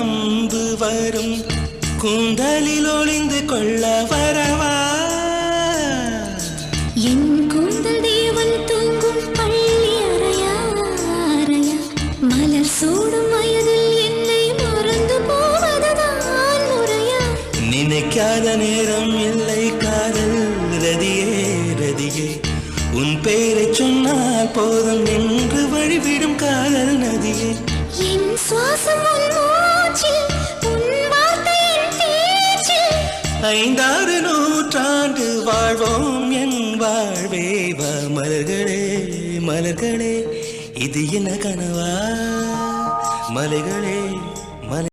அம்பு வரும் கூந்தலில் ஒளிந்து கொள்ள வரவா என் கூந்தல் தேவன் தூங்கும் பள்ளி அறையா அறையா மலர் சூடும் வயதில் என்னை மறந்து போவதுதான் முறையா நினைக்காத நேரம் இல்லை காதல் ரதியே ரதியே உன் பேரை சொன்னால் போதும் என்று வழிவிடும் காதல் நதியே என் சுவாசம் உன் மூச்சில் உன் வார்த்தையின் பேச்சில் 5-6 நூற்றாண்டு வாழ்வோம் என் வாழ்வே வா மலர்களே மலர்களே இது என்ன கனவா மலைகளே